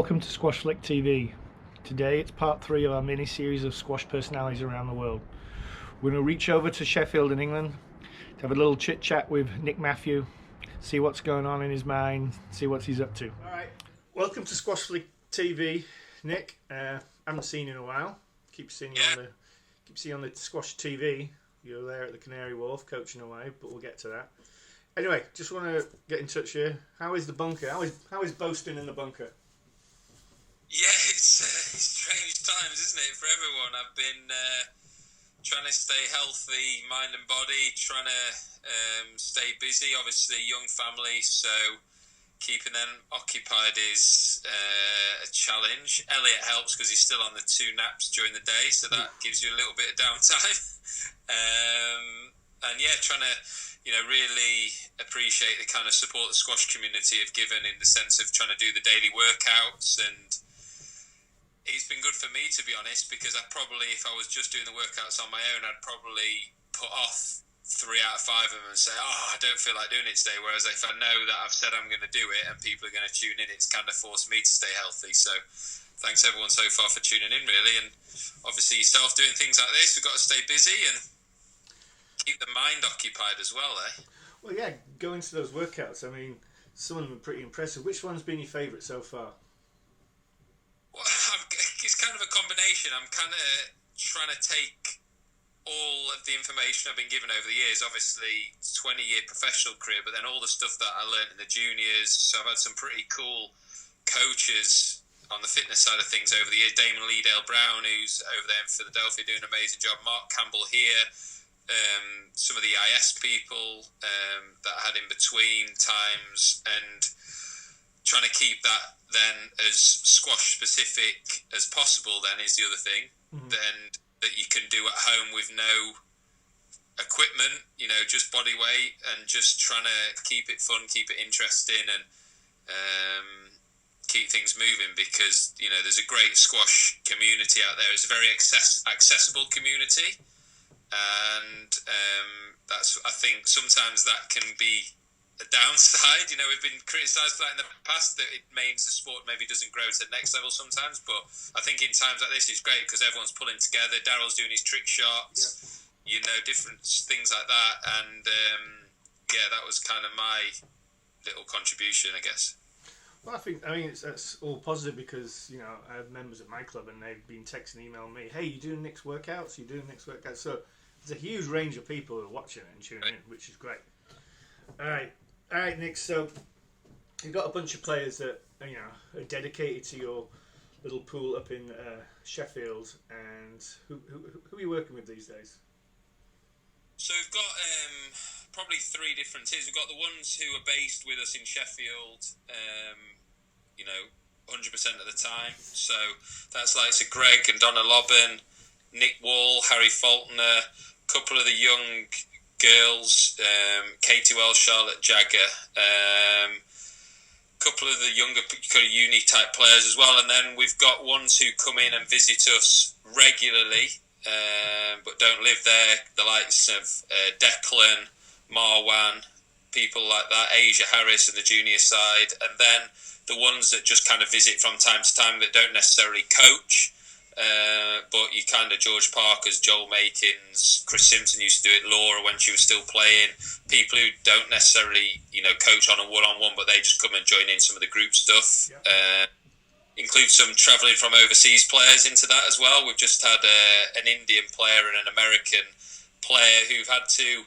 Welcome to SQUASHFLIK TV. Today it's part 3 of our mini-series of squash personalities around the world. We're going to reach over to Sheffield in England to have a little chit-chat with Nick Matthew, see what's going on in his mind, see what he's up to. Alright, welcome to SQUASHFLIK TV, Nick. Haven't seen you in a while. Keep seeing you on the Squash TV. You're there at the Canary Wharf coaching away, but we'll get to that. Anyway, just want to get in touch here. How is the bunker? How is boasting in the bunker? Yeah, it's strange times, isn't it, for everyone? I've been trying to stay healthy, mind and body, trying to stay busy. Obviously, young family, so keeping them occupied is a challenge. Elliot helps because he's still on the 2 naps during the day, so that gives you a little bit of downtime. And yeah, trying to really appreciate the kind of support the squash community have given in the sense of trying to do the daily workouts, and it's been good for me, to be honest, because I probably, if I was just doing the workouts on my own, I'd probably put off 3 out of 5 of them and say, I don't feel like doing it today, whereas if I know that I've said I'm going to do it and people are going to tune in, it's kind of forced me to stay healthy. So thanks everyone so far for tuning in, really, and obviously yourself doing things like this, we've got to stay busy and keep the mind occupied as well, eh? Well, yeah, going to those workouts, I mean, some of them are pretty impressive. Which one's been your favourite so far? Well, it's kind of a combination. I'm kind of trying to take all of the information I've been given over the years, obviously 20-year professional career, but then all the stuff that I learned in the juniors. So I've had some pretty cool coaches on the fitness side of things over the years. Damon Leedale-Brown, who's over there in Philadelphia doing an amazing job. Mark Campbell here. Some of the IS people that I had in between times, and trying to keep that then as squash specific as possible then is the other thing. Then that you can do at home with no equipment, just body weight, and just trying to keep it fun, keep it interesting, and keep things moving, because there's a great squash community out there. It's a very accessible community. And I think sometimes that can be a downside. We've been criticised for that in the past, that it means the sport maybe doesn't grow to the next level sometimes. But I think in times like this, it's great because everyone's pulling together. Daryl's doing his trick shots, different things like that. And that was kind of my little contribution, I guess. Well, that's all positive because, I have members at my club and they've been texting, emailing me, hey, you doing Nick's workouts? You doing Nick's workouts? So there's a huge range of people who are watching it and tuning in, which is great. All right, Nick, so you've got a bunch of players that, are dedicated to your little pool up in Sheffield, and who are you working with these days? So we've got probably 3 different tiers. We've got the ones who are based with us in Sheffield, 100% of the time. So that's like Greg and Donna Lobban, Nick Wall, Harry Faulkner, a couple of the young girls, Katie Wells, Charlotte Jagger, a couple of the younger kind of uni type players as well. And then we've got ones who come in and visit us regularly, but don't live there, the likes of Declan, Marwan, people like that, Asia Harris and the junior side, and then the ones that just kind of visit from time to time that don't necessarily coach, but you kind of George Parker's, Joel Makins, Chris Simpson used to do it, Laura when she was still playing, people who don't necessarily coach on a one-on-one, but they just come and join in some of the group stuff. Include some travelling from overseas players into that as well. We've just had an Indian player and an American player who've had to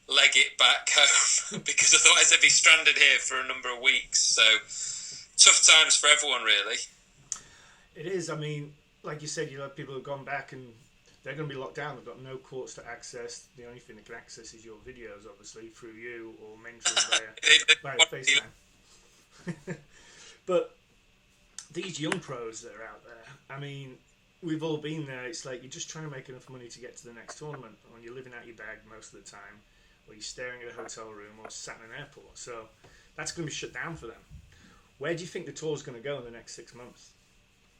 leg it back home because otherwise they'd be stranded here for a number of weeks. So tough times for everyone, really. It is. I mean, like you said, people have gone back and they're going to be locked down. They've got no courts to access. The only thing they can access is your videos, obviously, through you or mentoring via FaceTime. But these young pros that are out there, I mean, we've all been there. It's like you're just trying to make enough money to get to the next tournament when you're living out your bag most of the time, or you're staring at a hotel room or sat in an airport. So that's going to be shut down for them. Where do you think the tour's going to go in the next 6 months?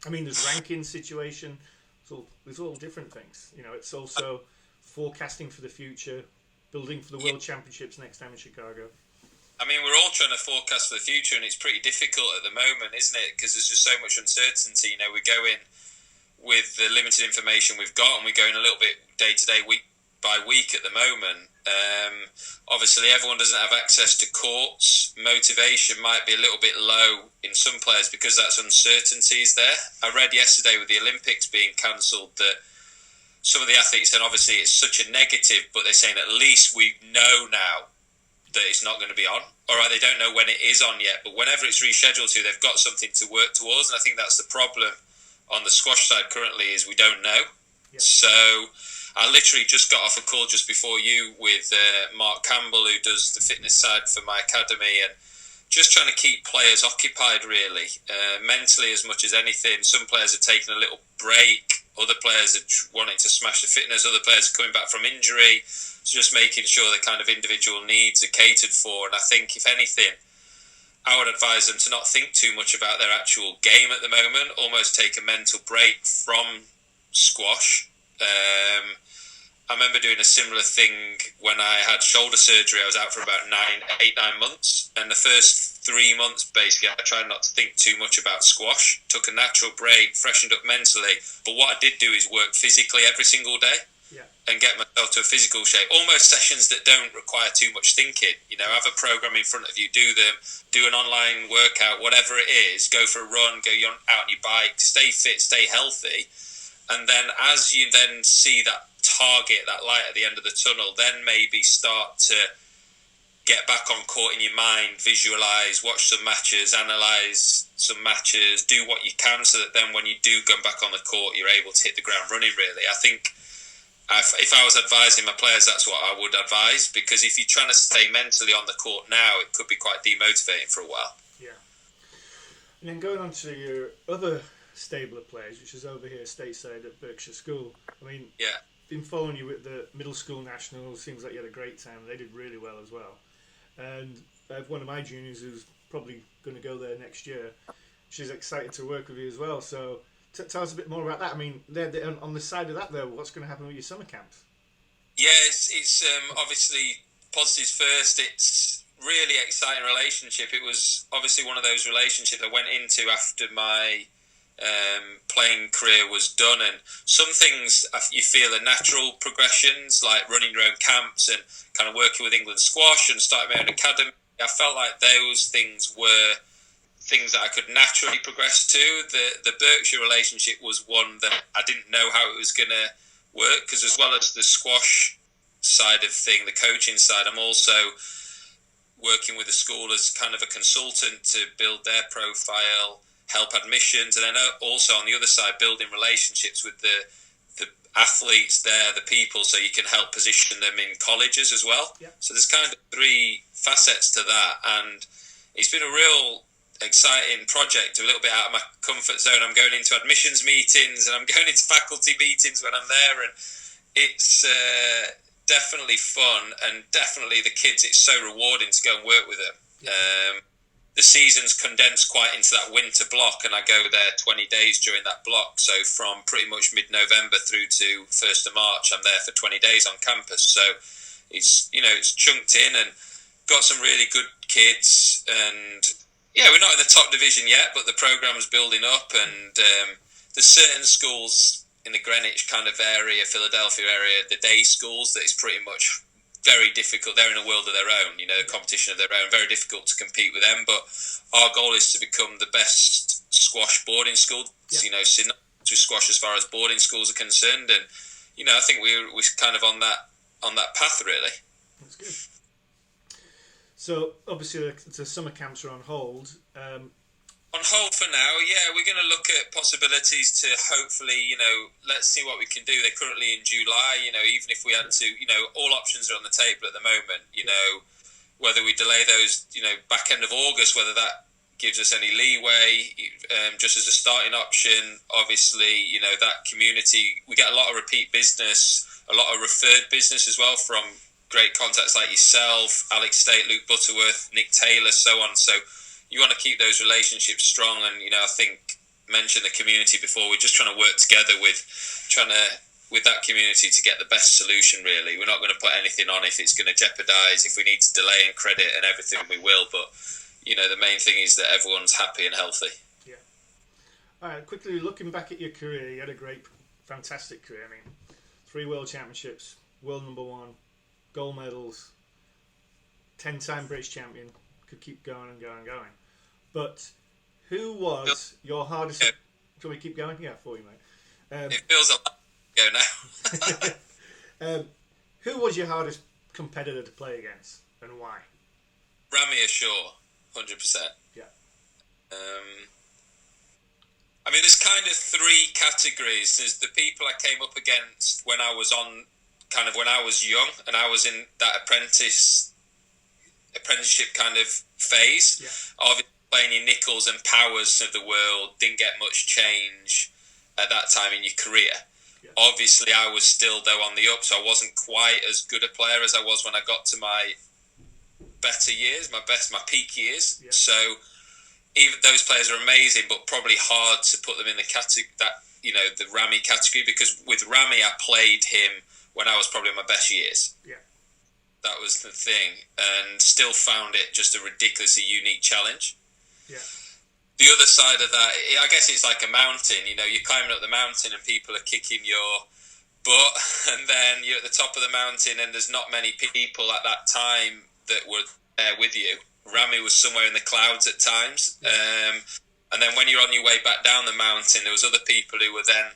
I mean, there's ranking situation. There's all different things. It's also forecasting for the future, building for the World Championships next time in Chicago. I mean, we're all trying to forecast for the future, and it's pretty difficult at the moment, isn't it? Because there's just so much uncertainty. You know, we go in with the limited information we've got, and we're going a little bit day to day, week by week at the moment. Obviously, everyone doesn't have access to courts. Motivation might be a little bit low in some players because that's uncertainties there. I read yesterday with the Olympics being cancelled that some of the athletes, and obviously it's such a negative, but they're saying at least we know now that it's not going to be on. All right, they don't know when it is on yet, but whenever it's rescheduled to, they've got something to work towards, and I think that's the problem on the squash side currently is we don't know. Yeah. So I literally just got off a call just before you with Mark Campbell, who does the fitness side for my academy, and just trying to keep players occupied really, mentally as much as anything. Some players are taking a little break, other players are wanting to smash the fitness, other players are coming back from injury, so just making sure the kind of individual needs are catered for. And I think if anything, I would advise them to not think too much about their actual game at the moment, almost take a mental break from squash. I remember doing a similar thing when I had shoulder surgery. I was out for about 9 months, and the first 3 months basically I tried not to think too much about squash, took a natural break, freshened up mentally, but what I did do is work physically every single day. Yeah. And get myself to a physical shape, almost sessions that don't require too much thinking. You know, have a program in front of you, do them, do an online workout, whatever it is, go for a run, go out on your bike, stay fit, stay healthy. And then as you then see that target, that light at the end of the tunnel, then maybe start to get back on court in your mind, visualise, watch some matches, analyse some matches, do what you can so that then when you do come back on the court, you're able to hit the ground running really. I think if I was advising my players, that's what I would advise, because if you're trying to stay mentally on the court now, it could be quite demotivating for a while. Yeah. And then going on to your other stable of players, which is over here stateside at Berkshire School. I mean, yeah, been following you with the middle school nationals. Seems like you had a great time. They did really well as well. And I have one of my juniors who's probably going to go there next year. She's excited to work with you as well. So tell us a bit more about that. I mean, on the side of that, though, what's going to happen with your summer camps? Yeah, it's obviously positives first. It's really exciting relationship. It was obviously one of those relationships I went into after my playing career was done, and some things you feel are natural progressions, like running your own camps and kind of working with England squash and starting my own academy. I felt like those things were things that I could naturally progress to. The Berkshire relationship was one that I didn't know how it was going to work, because as well as the squash side of thing, the coaching side, I'm also working with the school as kind of a consultant to build their profile, help admissions, and then also on the other side building relationships with the athletes there, the people, so you can help position them in colleges as well. Yeah. So there's kind of 3 facets to that, and it's been a real exciting project, a little bit out of my comfort zone. I'm going into admissions meetings and I'm going into faculty meetings when I'm there, and it's definitely fun, and definitely the kids, it's so rewarding to go and work with them. Yeah. The season's condensed quite into that winter block, and I go there 20 days during that block. So from pretty much mid-November through to 1st of March, I'm there for 20 days on campus. So it's, you know, it's chunked in and got some really good kids. And yeah, we're not in the top division yet, but the program's building up. And there's certain schools in the Greenwich kind of area, Philadelphia area, the day schools, that is pretty much very difficult. They're in a world of their own, you know, a competition of their own, very difficult to compete with them. But our goal is to become the best squash boarding school, you know, to squash as far as boarding schools are concerned. And, you know, I think we're kind of on that path, really. That's good. So, obviously, the summer camps are on hold. On hold for now, yeah. We're going to look at possibilities to hopefully, you know, let's see what we can do. They're currently in July, you know, even if we had to, you know, all options are on the table at the moment, you know, whether we delay those, you know, back end of August, whether that gives us any leeway, just as a starting option. Obviously, you know, that community, we get a lot of repeat business, a lot of referred business as well from great contacts like yourself, Alex State, Luke Butterworth, Nick Taylor, so on. So you want to keep those relationships strong, and, you know, I think mentioned the community before. We're just trying to work together with trying to with that community to get the best solution. Really, we're not going to put anything on if it's going to jeopardise. If we need to delay and credit and everything, we will. But the main thing is that everyone's happy and healthy. Yeah. All right. Quickly looking back at your career, you had a fantastic career. I mean, 3 World Championships, world number 1, gold medals, 10-time British champion. Could keep going and going and going. But who was your hardest? Yeah. Shall we keep going? Yeah, for you, mate. It feels a lot to go now. Who was your hardest competitor to play against, and why? Rami Ashore, 100%. Yeah. I mean, there's kind of 3 categories. There's the people I came up against when I was when I was young, and I was in that apprenticeship kind of phase. Yeah. Obviously, playing your Nichols and Powers of the world didn't get much change at that time in your career. Yeah. Obviously, I was still, though, on the up, so I wasn't quite as good a player as I was when I got to my better years, my peak years. Yeah. So even those players are amazing, but probably hard to put them in the category the Rami category, because with Rami, I played him when I was probably in my best years. Yeah. That was the thing, and still found it just a ridiculously unique challenge. Yeah. The other side of that, I guess it's like a mountain. You're climbing up the mountain and people are kicking your butt, and then you're at the top of the mountain and there's not many people at that time that were there with you. Rami was somewhere in the clouds at times. And then when you're on your way back down the mountain, there was other people who were then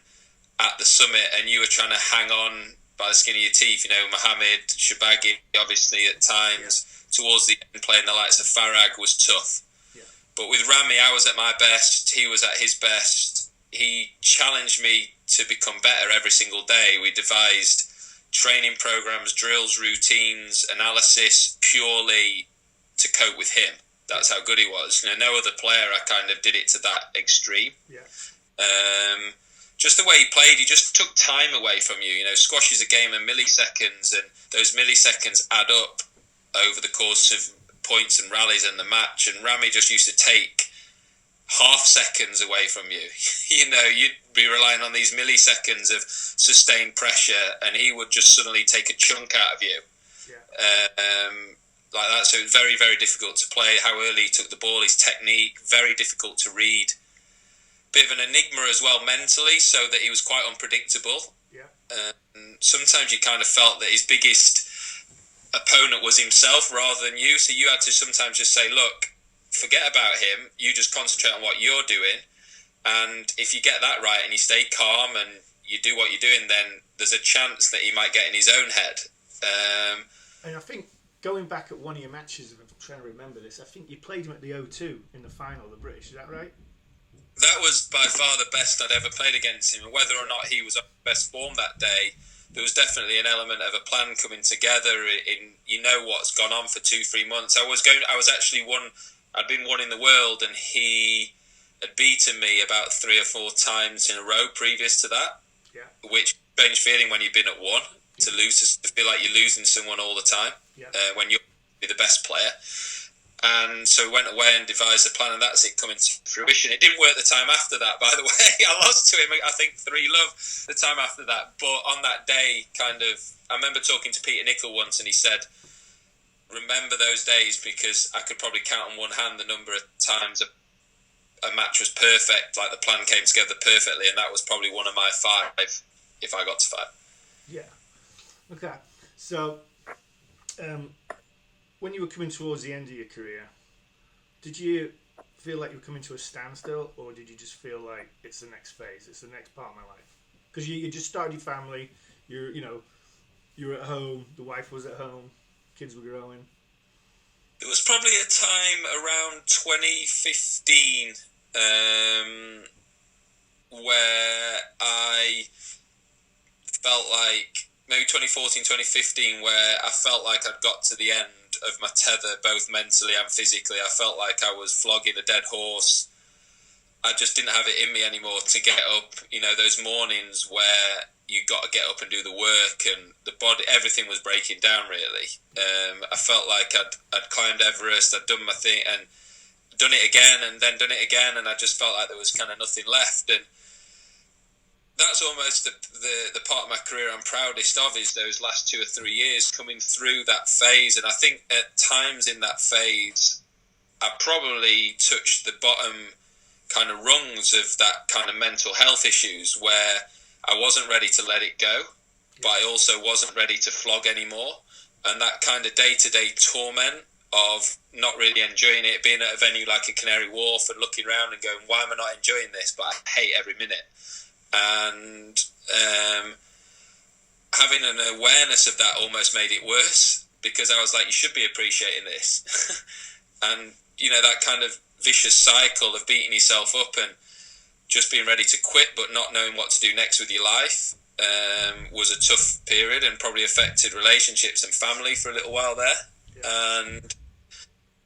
at the summit, and you were trying to hang on by the skin of your teeth. Mohammed, Shabagi, obviously at times. Yeah. Towards the end, playing the likes of Farag was tough. Yeah. But with Rami, I was at my best. He was at his best. He challenged me to become better every single day. We devised training programs, drills, routines, analysis purely to cope with him. That's how good he was. No other player I kind of did it to that extreme. Yeah. Just the way he played, he just took time away from you. Squash is a game of milliseconds, and those milliseconds add up over the course of points and rallies and the match. And Rami just used to take half seconds away from you. You'd be relying on these milliseconds of sustained pressure, and he would just suddenly take a chunk out of you. Yeah. Like that. So it was very, very difficult to play. How early he took the ball, his technique, very difficult to read. Bit of an enigma as well mentally, so that he was quite unpredictable. Yeah. Sometimes you kind of felt that his biggest opponent was himself rather than you, so you had to sometimes just say, look, forget about him, you just concentrate on what you're doing, and if you get that right and you stay calm and you do what you're doing, then there's a chance that he might get in his own head. And I think, going back at one of your matches, if I'm trying to remember this, I think you played him at the O2 in the final, the British, is that right? That was by far the best I'd ever played against him, and whether or not he was on best form that day, there was definitely an element of a plan coming together. What's gone on for 2-3 months. I'd been one in the world, and he had beaten me about 3 or 4 times in a row previous to that. Yeah. Which strange feeling when you've been at one, to lose, to feel like you're losing someone all the time. Yeah. When you're the best player. And so we went away and devised a plan, and that's it coming to fruition. It didn't work the time after that, by the way. I lost to him, I think, 3-love the time after that. But on that day, I remember talking to Peter Nichol once, and he said, remember those days, because I could probably count on one hand the number of times a match was perfect, like the plan came together perfectly, and that was probably one of my 5 if I got to 5. Yeah. Okay. So, when you were coming towards the end of your career, did you feel like you were coming to a standstill, or did you just feel like it's the next phase, it's the next part of my life? Because you just started your family, you were at home, the wife was at home, kids were growing. There was probably a time around 2015 where I felt like, maybe 2014, 2015, where I felt like I'd got to the end of my tether, both mentally and physically. I felt like I was flogging a dead horse. I just didn't have it in me anymore to get up. Those mornings where you got to get up and do the work, and the body, everything was breaking down, really. I felt like I'd climbed Everest, I'd done my thing, and done it again, and then done it again, and I just felt like there was kind of nothing left. And that's almost the part of my career I'm proudest of, is those last 2 or 3 years coming through that phase. And I think at times in that phase, I probably touched the bottom kind of rungs of that kind of mental health issues, where I wasn't ready to let it go, but I also wasn't ready to flog anymore. And that kind of day-to-day torment of not really enjoying it, being at a venue like a Canary Wharf and looking around and going, why am I not enjoying this? But I hate every minute. And having an awareness of that almost made it worse, because I was like, you should be appreciating this. And, you know, that kind of vicious cycle of beating yourself up and just being ready to quit but not knowing what to do next with your life was a tough period, and probably affected relationships and family for a little while there. Yeah. And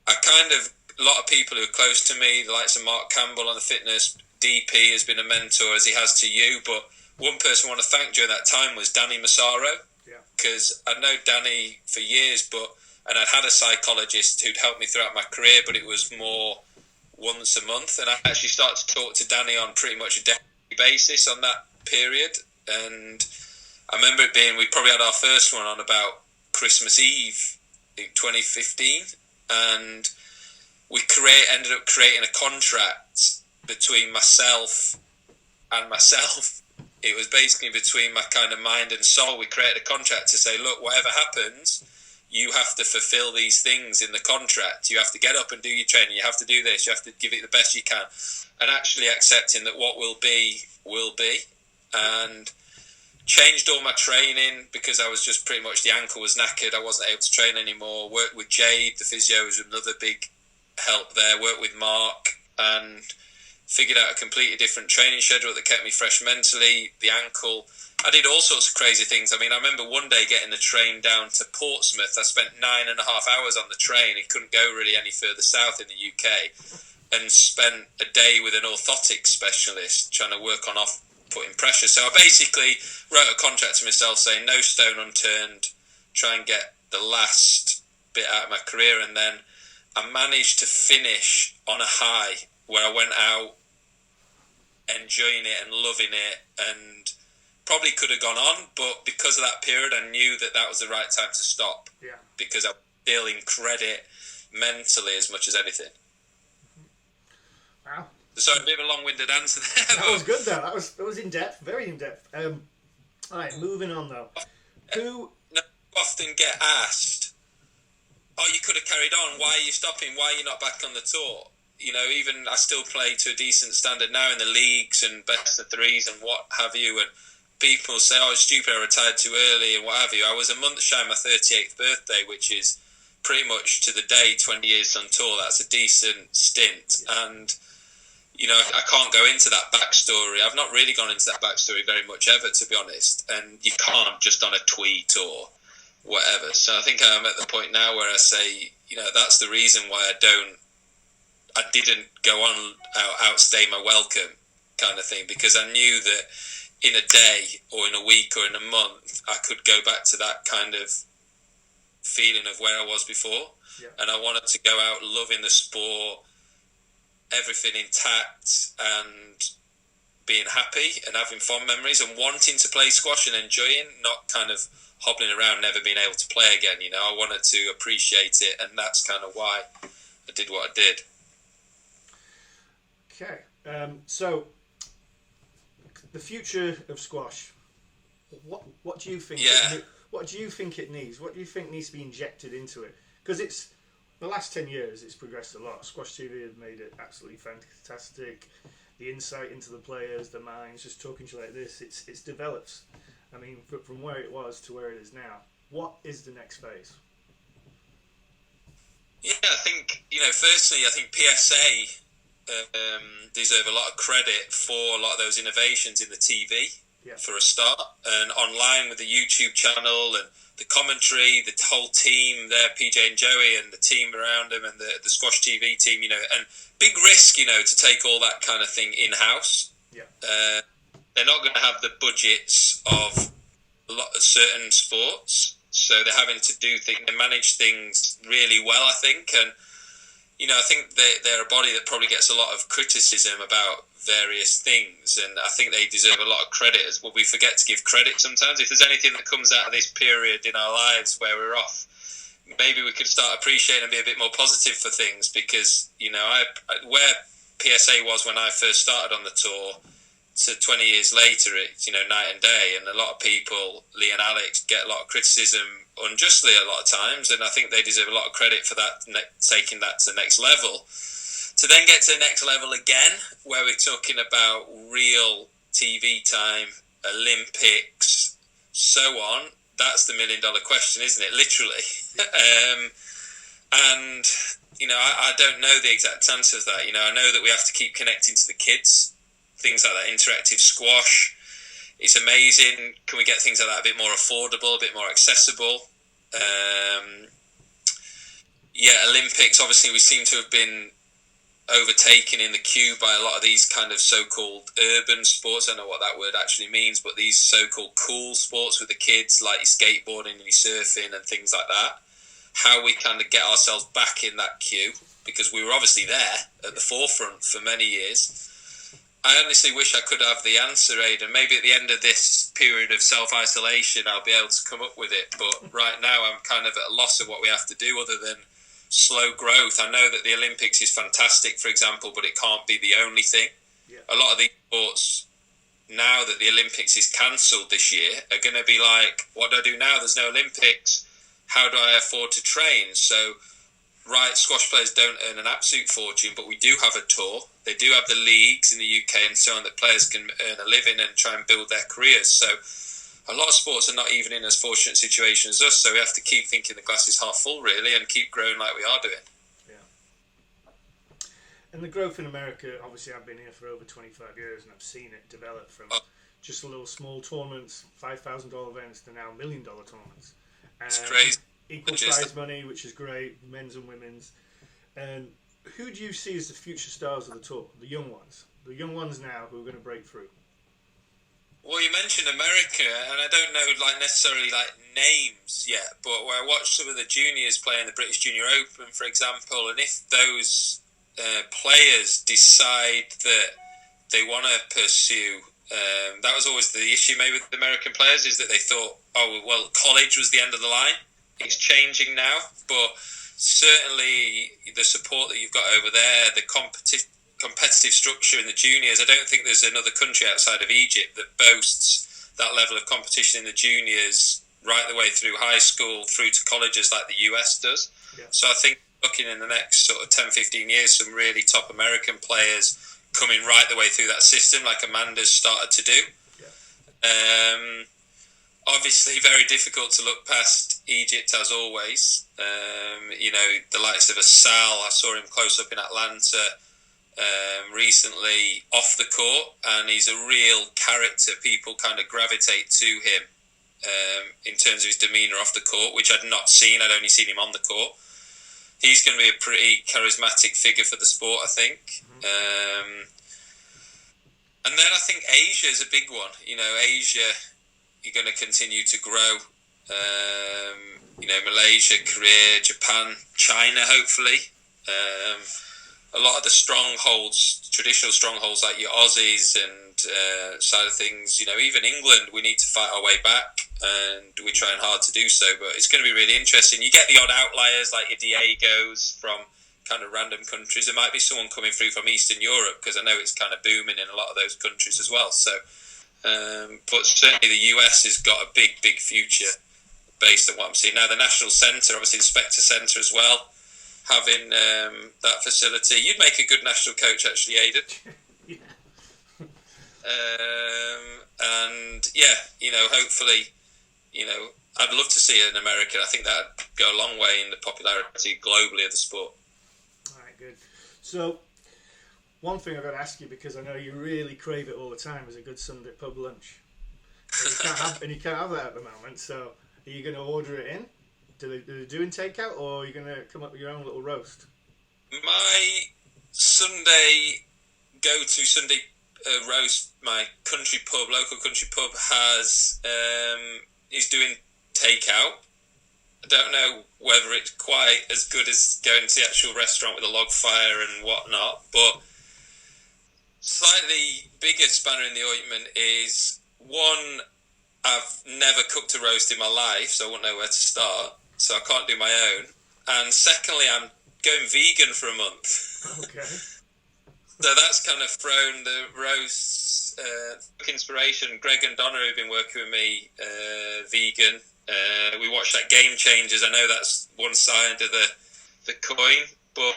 I kind of, a lot of people who are close to me, the likes of Mark Campbell on the fitness, DP has been a mentor, as he has to you, but one person I want to thank during that time was Danny Massaro, because I'd known Danny for years, and I'd had a psychologist who'd helped me throughout my career, but it was more once a month, and I actually started to talk to Danny on pretty much a daily basis on that period. And I remember it being, we probably had our first one on about Christmas Eve in 2015, and we ended up creating a contract between myself and myself. It was basically between my kind of mind and soul. We created a contract to say, look, whatever happens, you have to fulfill these things in the contract. You have to get up and do your training. You have to do this. You have to give it the best you can. And actually accepting that what will be, will be. And changed all my training, because I was just pretty much, the ankle was knackered. I wasn't able to train anymore. Worked with Jade, the physio, was another big help there. Worked with Mark, and figured out a completely different training schedule that kept me fresh mentally. The ankle, I did all sorts of crazy things. I mean, I remember one day getting the train down to Portsmouth. I spent 9.5 hours on the train. It couldn't go really any further south in the UK, and spent a day with an orthotic specialist trying to work on putting pressure. So I basically wrote a contract to myself saying no stone unturned, try and get the last bit out of my career. And then I managed to finish on a high, where I went out enjoying it and loving it, and probably could have gone on, but because of that period, I knew that was the right time to stop. Yeah. Because I was feeling credit mentally as much as anything. Wow. Sorry, a bit of a long-winded answer there. That was good, though. That was in-depth, very in-depth. All right, moving on, though. Who... I often get asked, oh, you could have carried on. Why are you stopping? Why are you not back on the tour? You know, even I still play to a decent standard now in the leagues and best of threes and what have you, and people say, oh, it's stupid, I retired too early and what have you. I was a month shy of my 38th birthday, which is pretty much to the day 20 years on tour. That's a decent stint. And, you know, I can't go into that backstory. I've not really gone into that backstory very much ever, to be honest. And you can't just on a tweet or whatever. So I think I'm at the point now where I say, you know, that's the reason why I didn't go on outstay my welcome kind of thing, because I knew that in a day or in a week or in a month, I could go back to that kind of feeling of where I was before. Yeah. And I wanted to go out loving the sport, everything intact, and being happy and having fond memories and wanting to play squash and enjoying, not kind of hobbling around, never being able to play again. You know, I wanted to appreciate it, and that's kind of why I did what I did. Okay, so the future of squash. What do you think? Yeah. What do you think it needs? What do you think needs to be injected into it? Because it's the last 10 years, it's progressed a lot. Squash TV has made it absolutely fantastic. The insight into the players, the minds, just talking to you like this, it's developed. I mean, from where it was to where it is now. What is the next phase? Yeah, I think, you know, firstly, I think PSA deserve a lot of credit for a lot of those innovations in the TV, for a start, and online with the YouTube channel and the commentary, the whole team there, PJ and Joey and the team around them, and the Squash TV team, you know, and big risk, you know, to take all that kind of thing in-house. Yeah. They're not going to have the budgets of a lot of certain sports, so they're having to do things, they manage things really well, I think, and I think they're a body that probably gets a lot of criticism about various things, and I think they deserve a lot of credit as well. We forget to give credit sometimes. If there's anything that comes out of this period in our lives where we're off, maybe we could start appreciating and be a bit more positive for things, because, where PSA was when I first started on the tour to 20 years later, it's, night and day, and a lot of people, Lee and Alex, get a lot of criticism unjustly a lot of times, and I think they deserve a lot of credit for that, taking that to the next level. To then get to the next level again, where we're talking about real TV time, Olympics, so on, that's the $1 million question, isn't it? Literally. And, I don't know the exact answer to that. I know that we have to keep connecting to the kids, things like that, interactive squash. It's amazing. Can we get things like that a bit more affordable, a bit more accessible? Olympics, obviously we seem to have been overtaken in the queue by a lot of these kind of so-called urban sports. I don't know what that word actually means, but these so-called cool sports with the kids, like your skateboarding and your surfing and things like that. How we kind of get ourselves back in that queue, because we were obviously there at the forefront for many years. I honestly wish I could have the answer, Aidan. Maybe at the end of this period of self-isolation, I'll be able to come up with it. But right now, I'm kind of at a loss of what we have to do other than slow growth. I know that the Olympics is fantastic, for example, but it can't be the only thing. Yeah. A lot of these sports, now that the Olympics is cancelled this year, are going to be like, what do I do now? There's no Olympics. How do I afford to train? So, right, squash players don't earn an absolute fortune, but we do have a tour. They do have the leagues in the UK and so on that players can earn a living and try and build their careers. So a lot of sports are not even in as fortunate situation as us, so we have to keep thinking the glass is half full, really, and keep growing like we are doing. Yeah. And the growth in America, obviously I've been here for over 25 years and I've seen it develop from just a little small tournaments, $5,000 events, to now $1 million tournaments. It's crazy. Equal prize money, which is great, men's and women's. And who do you see as the future stars of the tour? The young ones now who are going to break through. Well, you mentioned America, and I don't know necessarily names yet, but where I watched some of the juniors play in the British Junior Open, for example, and if those players decide that they want to pursue, that was always the issue maybe with the American players, is that they thought, college was the end of the line. It's changing now, but certainly the support that you've got over there, the competitive structure in the juniors, I don't think there's another country outside of Egypt that boasts that level of competition in the juniors right the way through high school, through to colleges like the US does. Yeah. So I think looking in the next sort of 10, 15 years, some really top American players coming right the way through that system, like Amanda's started to do. Yeah. Obviously, very difficult to look past Egypt, as always. The likes of Sal, I saw him close up in Atlanta recently off the court, and he's a real character. People kind of gravitate to him in terms of his demeanour off the court, which I'd not seen. I'd only seen him on the court. He's going to be a pretty charismatic figure for the sport, I think. Mm-hmm. And then I think Asia is a big one. Asia, you're going to continue to grow. Malaysia, Korea, Japan, China, hopefully. A lot of the strongholds, traditional strongholds like your Aussies and side of things, even England, we need to fight our way back, and we're trying hard to do so, but it's going to be really interesting. You get the odd outliers like your Diegos from kind of random countries. There might be someone coming through from Eastern Europe, because I know it's kind of booming in a lot of those countries as well. So, but certainly the US has got a big future based on what I'm seeing now. The National Centre, obviously the Spectre Centre as well, having that facility. You'd make a good national coach, actually, Aidan. Yeah. Hopefully, I'd love to see it in America. I think that'd go a long way in the popularity globally of the sport. All right, good. So, one thing I've got to ask you, because I know you really crave it all the time, is a good Sunday pub lunch. And you can't have that at the moment, so are you going to order it in? Do they do in takeout, or are you going to come up with your own little roast? My Sunday go-to Sunday roast, my local country pub is doing takeout. I don't know whether it's quite as good as going to the actual restaurant with a log fire and whatnot, but slightly bigger spanner in the ointment is, one, I've never cooked a roast in my life, so I wouldn't know where to start, so I can't do my own. And secondly, I'm going vegan for a month. Okay. So that's kind of thrown the roasts, inspiration. Greg and Donna, who've been working with me, vegan. We watched that Game Changers. I know that's one side of the coin, but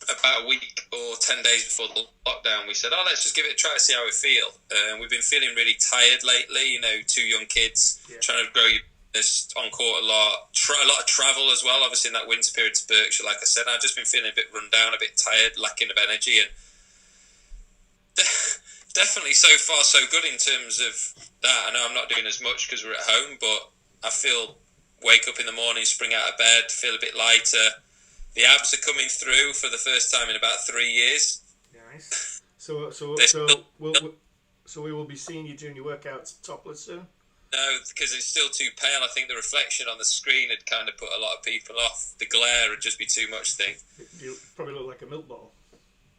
about a week or 10 days before the lockdown, we said, let's just give it a try to see how we feel. We've been feeling really tired lately, you know, 2 young kids, trying to grow your business on court a lot of travel as well, obviously in that winter period to Berkshire, like I said. I've just been feeling a bit run down, a bit tired, lacking of energy, and definitely so far so good in terms of that. I know I'm not doing as much because we're at home, but I feel, wake up in the morning, spring out of bed, feel a bit lighter. The abs are coming through for the first time in about 3 years. Nice. So we will be seeing you doing your workouts topless soon? No, because it's still too pale. I think the reflection on the screen had kind of put a lot of people off. The glare would just be too much, I think. You probably look like a milk bottle.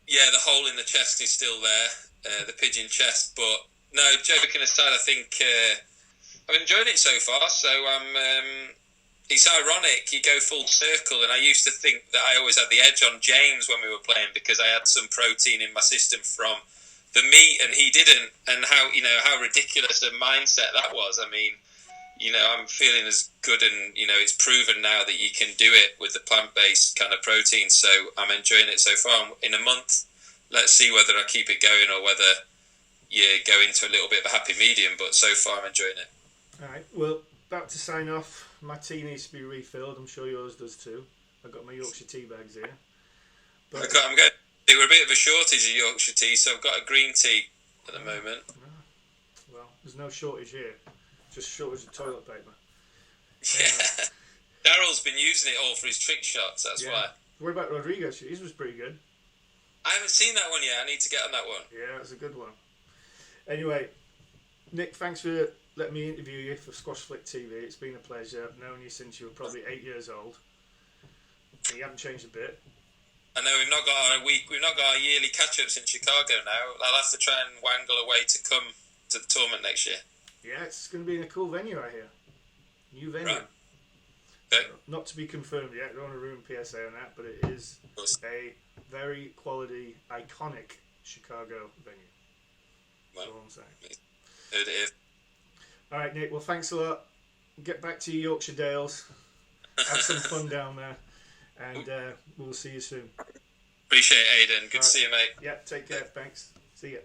Yeah, the hole in the chest is still there, the pigeon chest. But no, joking aside, I think I'm enjoying it so far. So it's ironic, you go full circle, and I used to think that I always had the edge on James when we were playing because I had some protein in my system from the meat and he didn't, and how ridiculous a mindset that was. I mean, I'm feeling as good, and it's proven now that you can do it with the plant-based kind of protein, so I'm enjoying it so far. In a month, let's see whether I keep it going or whether you go into a little bit of a happy medium, but so far I'm enjoying it. Alright, well, about to sign off. My tea needs to be refilled. I'm sure yours does too. I've got my Yorkshire tea bags here. But I'm going. There were a bit of a shortage of Yorkshire tea, so I've got a green tea at the moment. Well, there's no shortage here. Just shortage of toilet paper. Yeah. Daryl's been using it all for his trick shots, that's why. What about Rodrigo's? His was pretty good. I haven't seen that one yet. I need to get on that one. Yeah, it's a good one. Anyway, Nick, thanks for letting me interview you for SQUASHFLIK TV. It's been a pleasure. I've known you since you were probably 8 years old. And you haven't changed a bit. I know we've not got our yearly catch-ups in Chicago now. I'll have to try and wangle a way to come to the tournament next year. Yeah, it's going to be in a cool venue, I hear. New venue. Right. Okay. Not to be confirmed yet. I don't want to ruin PSA on that, but it is a very quality, iconic Chicago venue. That's all I'm saying. Heard it is. All right, Nick. Well, thanks a lot. Get back to your Yorkshire Dales. Have some fun down there. And we'll see you soon. Appreciate it, Aidan. Good to see you, mate. Yeah, take care. Thanks. See ya.